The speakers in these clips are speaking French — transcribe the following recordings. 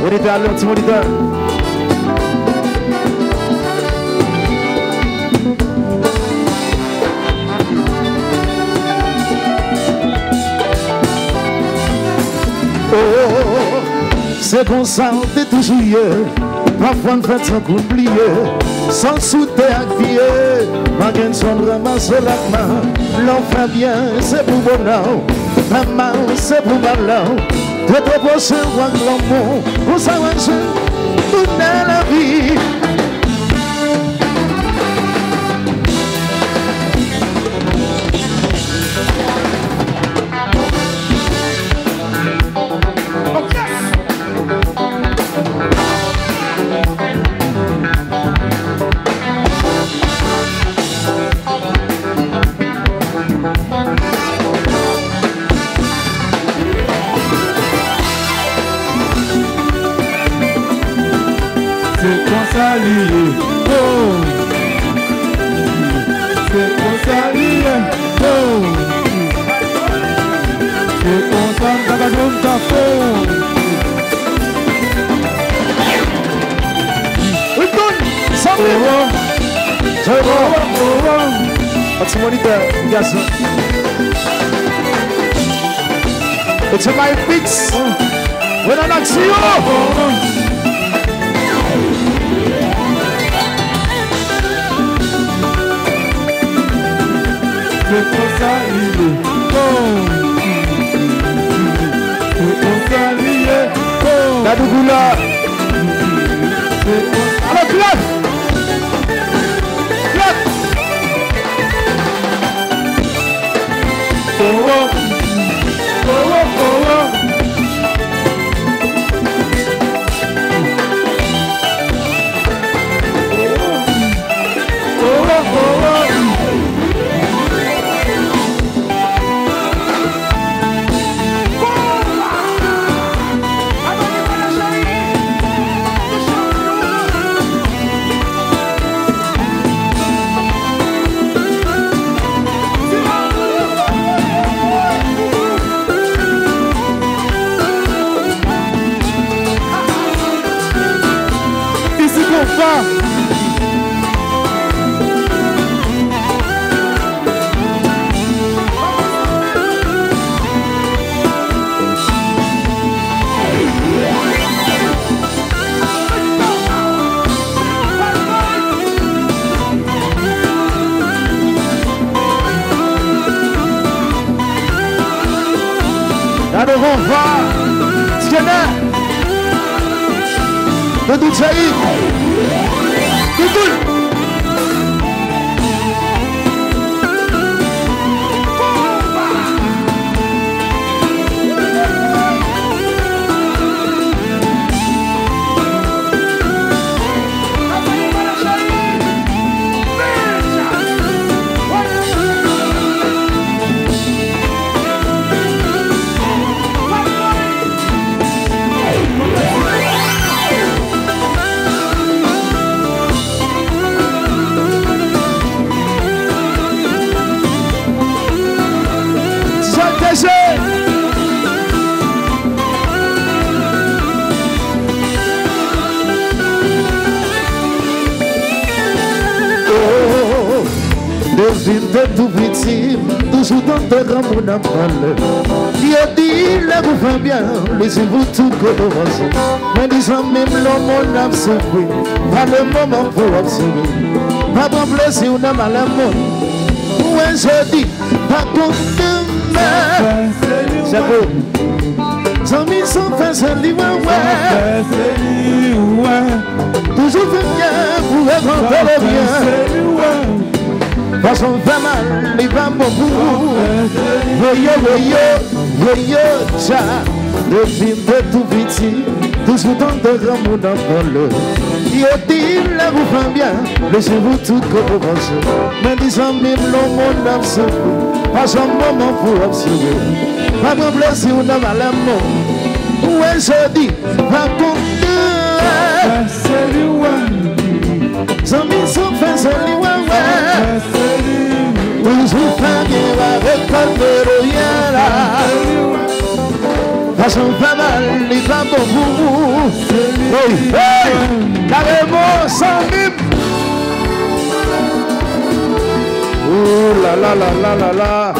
Moniteur, le petit moniteur. C'est comme ça, on est toujours parfois on fait sans oublier, sans souter à vie, ma gaine sombre ramasse la main, l'enfant bien, c'est pour bonheur, la main, c'est pour malheur, de te poser un grand mot, pour s'arranger toute la vie. It's a my fix. When I not see you. C'est pour ça il est bon. C'est pour ça il est bon. La dougoula. Alors clap. Clap. Oh oh. Oh oh oh oh. Alors on va scanner de tout ça tout. Devine tout petit, toujours dans tes rangs mon amal. Qui a dit, là vous faites bien, laissez-vous tout commencer. Mais disant même l'homme mon âme souffre, pas le moment pour observer. Pas bon plaisir, on a mal à mon. Ouais, je dis, pas contre demain. C'est beau. Sans mis sans faire, c'est libre, ouais. Toujours fait bien, pour raconter le bien. Parce qu'on fait mal, il va beaucoup. Voyez, ça. Depuis tout petit, toujours dans de grands mots dans le. Il a dit, là vous faites bien, laissez-vous tout commencer. Mais disant même le monde absurde, pas un moment pour observer. Pas de plaisir, on a mal à mort. Ouais, je dis, pas contre. C'est lui, ouais. Sans mis sans faire, c'est lui, ouais. Toujours pas bien avec pas de rien là. garçon fait mal, il est pas bon pour vous. Oui, hey, carrément, sans mime. Oh là là là là là là.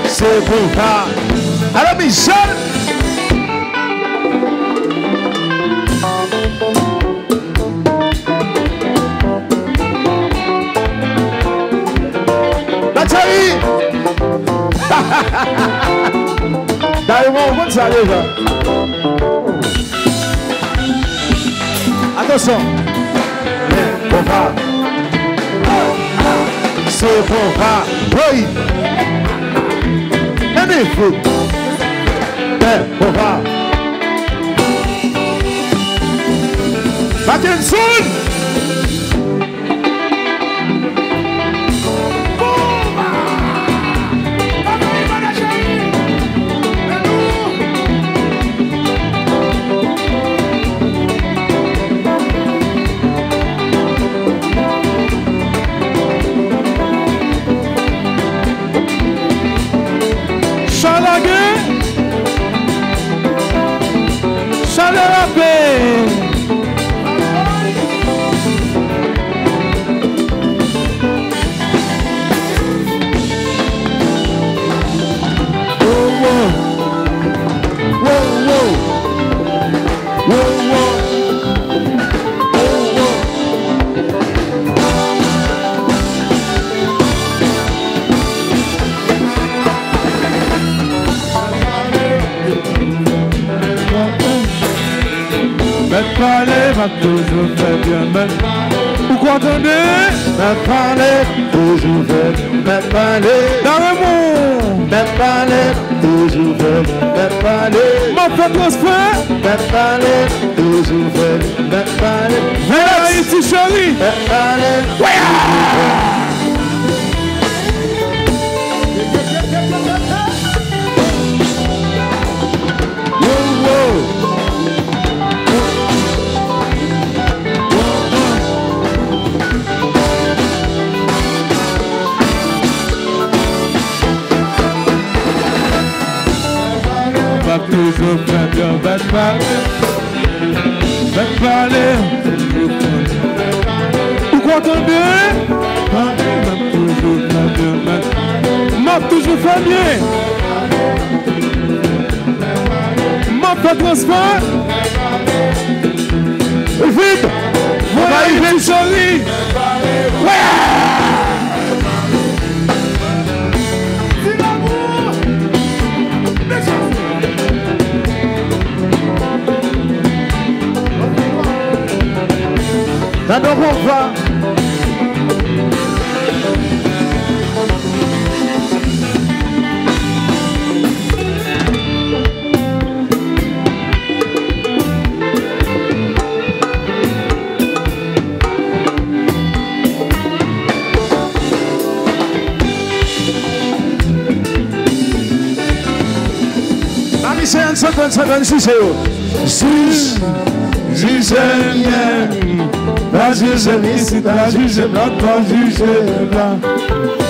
C'est pour ça. Alors Michel. Nathalie. D'ailleurs, on va ça déjà. Attention. C'est pour ça. C'est pour ça. Oui. Foot. On va. Mackinson. Toujours fait bien, mais pourquoi attendez? Me parler, toujours fait, me parler. Dans le monde, me parler, toujours fait, me parler. M'a fait transfert, me parler, toujours fait, me parler. Viens ici, chérie. Me parler, toujours fait bien, me parler. Pourquoi attendez? Toujours fait bien, m'a toujours fait bien. M'a fait transfert. Vite! Voilà, il est joli. Maintenant on va. Mamie, c'est un 56 euros. Juge bien, pas juge ici, pas juge l'autre, pas juge là.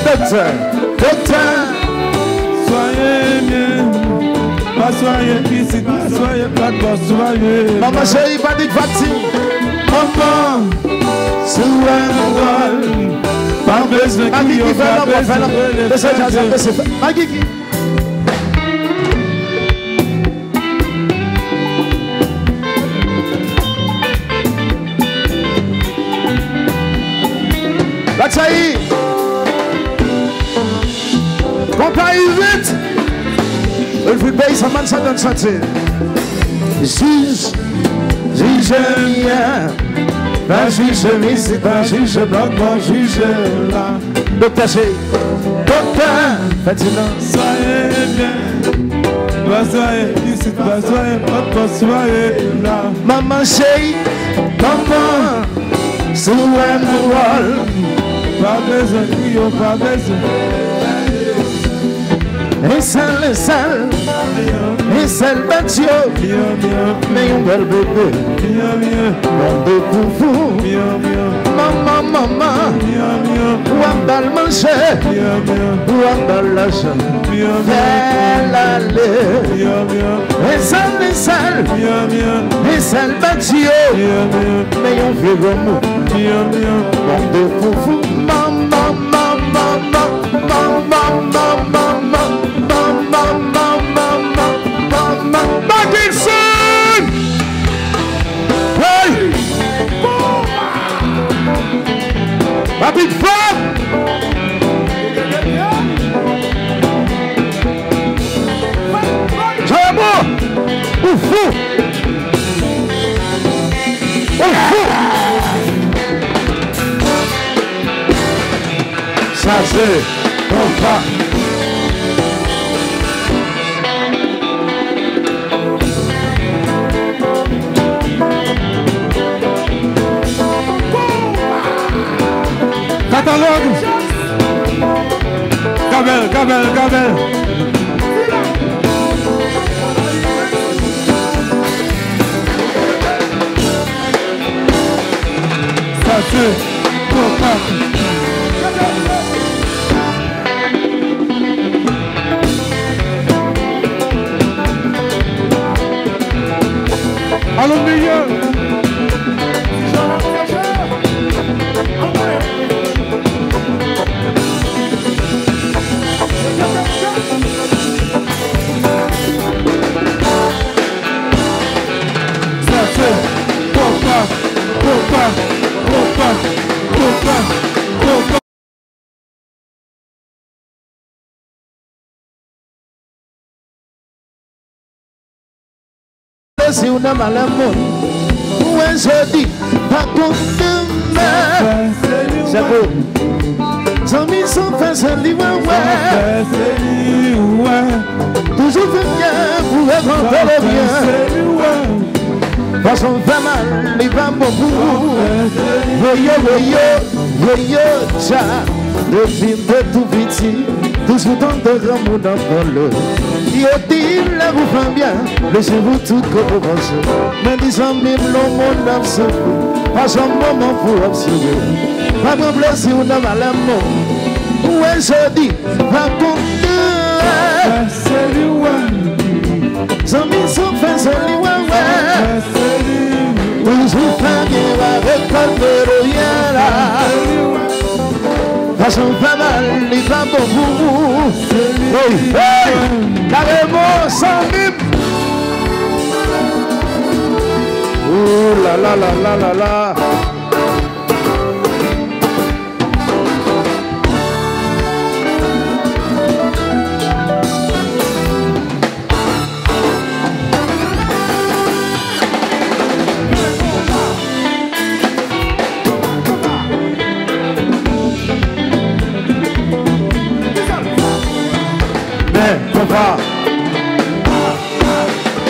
Docteur, docteur, soyez bien, pas soyez ici, pas soyez pas, pas soyez. maman chérie, pas de fatigue. Maman, c'est un pas besoin Magui qui fait pas besoin. Magui qui. Latsaï, compagnie vite. Le foot paye 150 centimes. Juge bien. Pas juge ici, pas juge bloc, pas juge là. Docteur chérie, docteur, faites-le. Soyez bien, pas soyez ici, pas soyez pas, pas soyez là. Maman chérie, maman. sous un rôle. Pas besoin de crier, pas besoin. Et seul, bâtio, mais un bel bébé, mon de foufou, maman, ou un bal manger, ou un bal lâcher, fais l'aller. Et seul, bâtio, mais un vieux gommou, mon de foufou, maman. Parkinson! Hey! Ma petite femme! J'aime! Ouf! Ça c'est ton pas. Catalogue. Gabel. Ça c'est ton pas. Allons meilleur. Ça c'est Copa. Si on a mal à mon, où est-ce que dit, pas contre demain. C'est beau. Zami sont face à l'Iwawa. Toujours fait bien pour éventer le bien. Façon fait mal, il va beaucoup. Voyez, ça. Depuis tout petit, toujours dans de grands mots dans le. Il dit là vous faites bien, laissez-vous tout comme vous pensez. Mais disons même le monde absolu, pas un moment pour observer. Pas de blessure ou de malamour. Où est-ce que dit, pas contre. C'est lui, c'est amis sont faits à l'Iwawa. Toujours fait bien avec le rien là. Façon pas mal, il va beaucoup. Hey, carrément sans mime. Oh là là là là là là.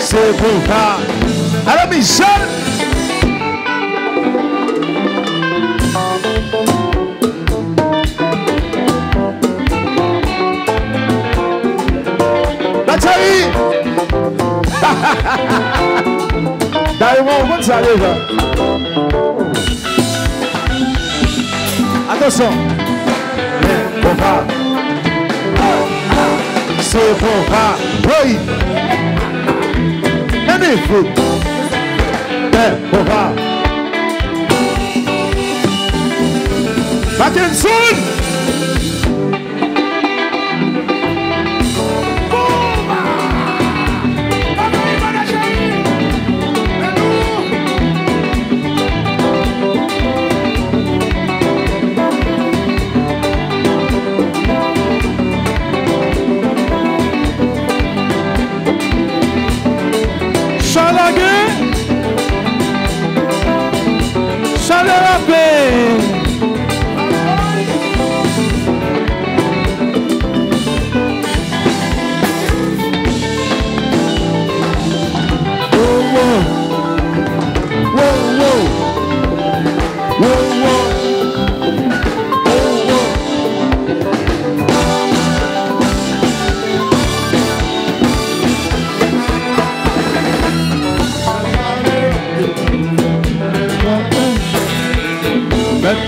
C'est bon pas. Alors Michel. Nathalie. D'ailleurs, on va ça déjà. Attention. Bon pas. C'est bon pas. Oui. Magnifique. Bon pas. Parkinson. Whoa,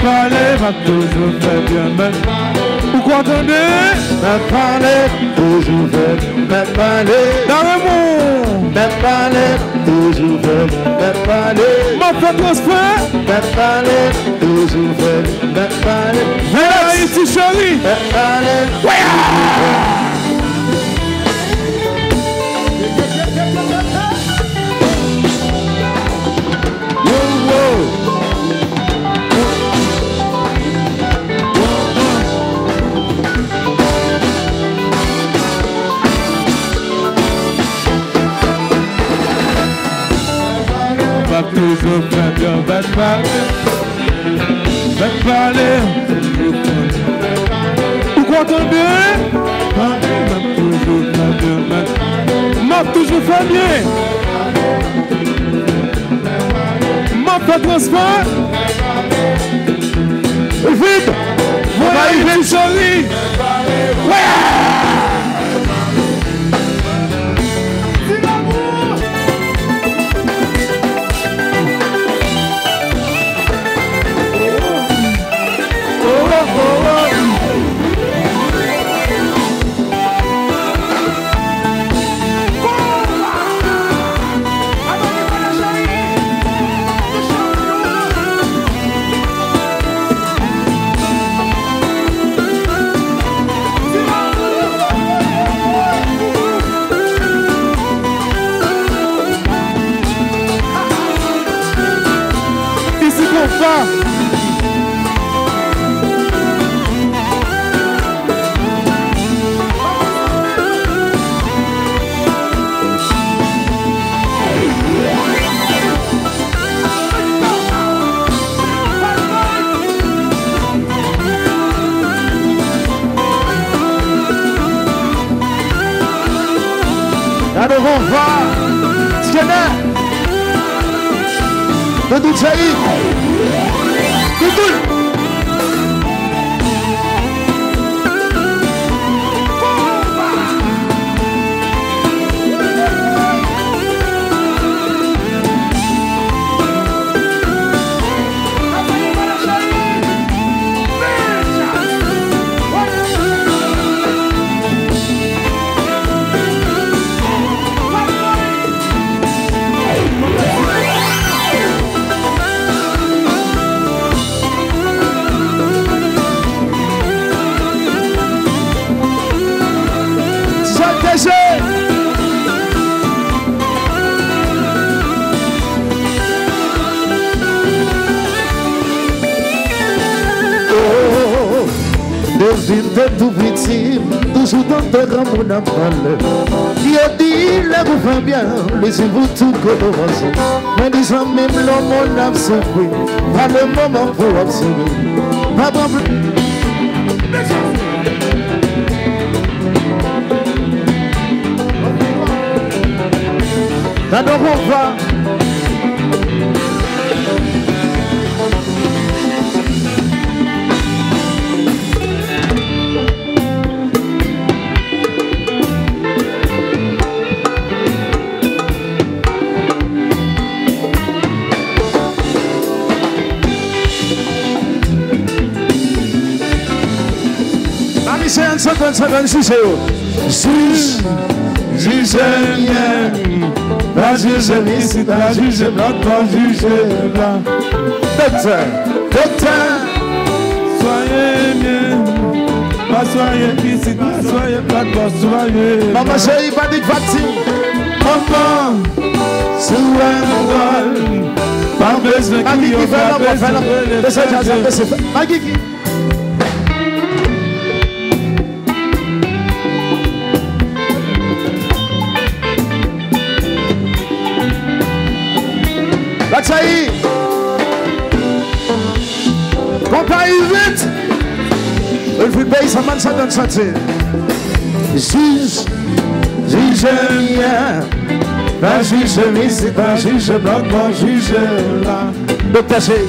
parler va toujours faire bien, mais pourquoi entendez? Me parler, toujours fait, me parler. Dans le monde, Me parler, toujours fait, me parler. m'a fait transfert. Me parler, toujours fait, me parler. Viens là ici, chérie. Me parler. Va toujours faire bien, va parler. Va parler. Pourquoi entendez? Va toujours faire bien, m'a toujours fait bien. M'a fait transfert. Vite! Voilà, il vient chérie. Ici qu'on va. Là devant va. Scanner. Doudou Saïd. Doudou. Devine de tout petit, toujours dans tes rangs mon aval. Qui a dit, là vous faites bien, laissez-vous tout commencer. Mais disant même l'homme mon âme souffre, pas le moment pour observer. Pas bon plus. D'abord on va. C'est un 56 euros. Juge bien, pas juge ici, pas juge blanc, pas juge blanc. Docteur, Soyez bien, pas soyez ici, pas soyez blanc, pas soyez. maman chérie, pas dit fatigue. Maman, sous un rôle, pas besoin de Magui qui fait pas besoin l'homme, Magui qui. Latchaï, compagnie vite. Il faut payer sa main, ça donne santé. Juge bien. Pas juge ici, pas juge blanc, pas juge là. Docteur chéri,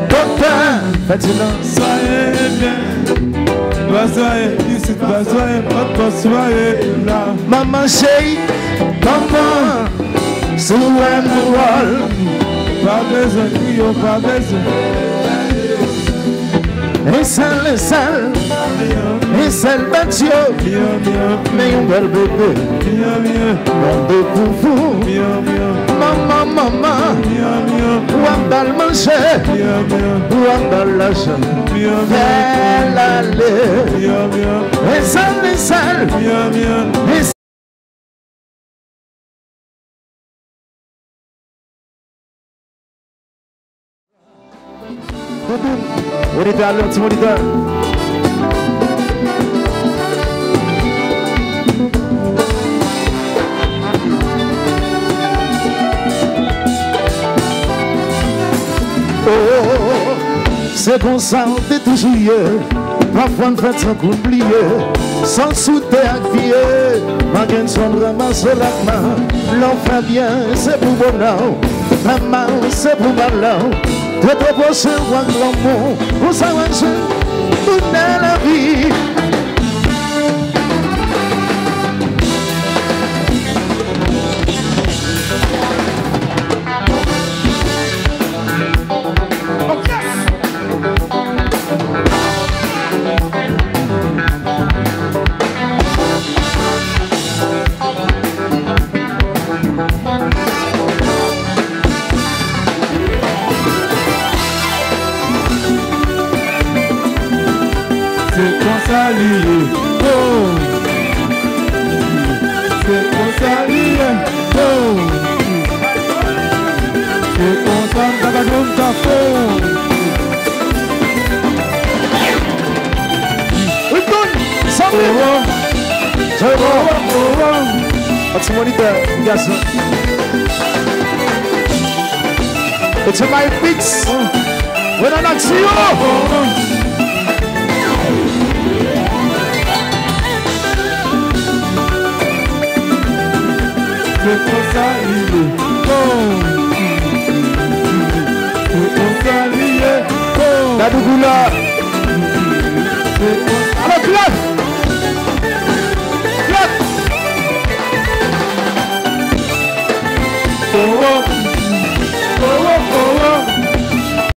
docteur, faites-le. Soyez bien, pas soyez ici, pas soyez pas soyez là. Maman chérie, maman, sous un rôle. Pas besoin de crier, pas besoin. Et sale, bâtio. Mais un bel bébé. Mon de poufou. Maman. Ou un bal manger. Ou un bal lâcher. Elle allait. Et sale. Moniteur, le petit moniteur. Oh, c'est comme ça, on est toujours parfois on fait sans oublier, sans souter à crier. Ma gaine sombre ramasse la main. L'enfant bien, c'est pour bonheur. Maman, c'est pour malheur. De te poser voir l'amour, pour s'avancer, pour la vie. What's monitor? Yes. It's my beats. When I see you. C'est pour ça il est bon. C'est pour ça il est bon. La dougoula. Alors clap. Clap. Oh.